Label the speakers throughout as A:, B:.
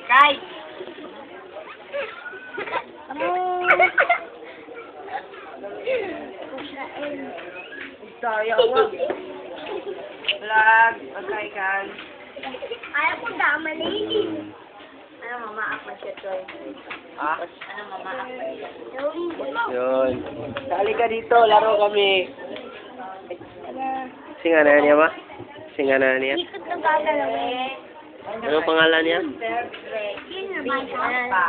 A: Kay! Tayo, wag. Vlog, pagkaikan.
B: Ayaw ko damalin.
A: Ano mama ako siya, Troy? Ha? Ano mama ako?
C: Yun. Sali ka dito, laro kami. Singa na niya ba? Singa na niya?
B: Dito ito gagalawin.
C: Ano pangalan niya?
B: Yun naman.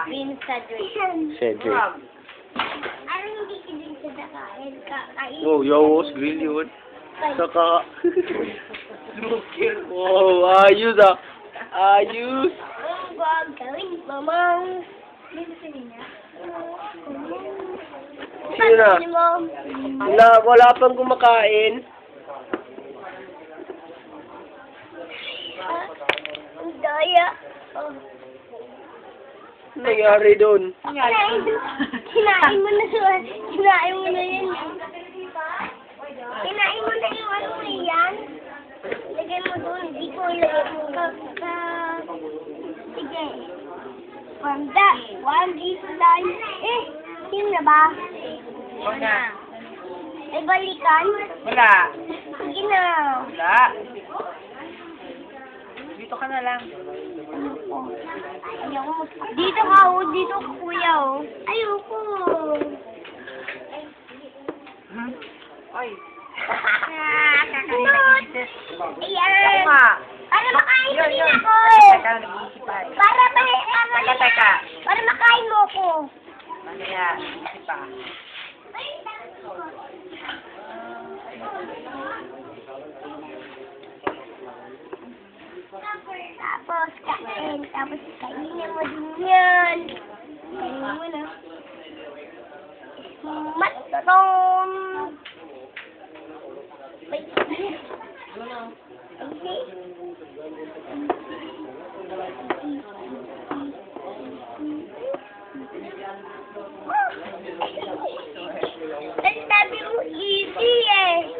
B: Vince Cedric.
C: Cedric.
B: Ano hindi ka din sa dakain? Kakain.
C: Oh, yawos, grill yun. Saka. Wow, ayos ah. Ayos.
B: Ang gagawin, mamang. Dito sa niya.
C: Sino na? Wala pang kumakain.
B: Ang daya. Oh.
C: Ano nangyari doon?
B: Kinain mo na siya. Kinain mo na yan. Kinain mo na yung ano na yan. Lagay mo doon. Hindi ko ilagay mo sige. From that one, this line. Yun na ba?
A: Wala.
B: Ay, balikan?
A: Wala.
B: Sige na.
A: Wala. Dito ka na lang.
B: Ayoko. Dito ka, oh. Dito ka, kuya, oh. Ayoko.
A: Ay.
B: Ayan. Para makain mo din ako.
A: Teka, nag-iisip pa.
B: Teka. Para makain mo ako.
A: Mamaya, nag-iisip pa.
B: Tapos kain. Tapos kainin mo din yan. Kainin mo na. Matron. Wait. Ang sabi mo, easy.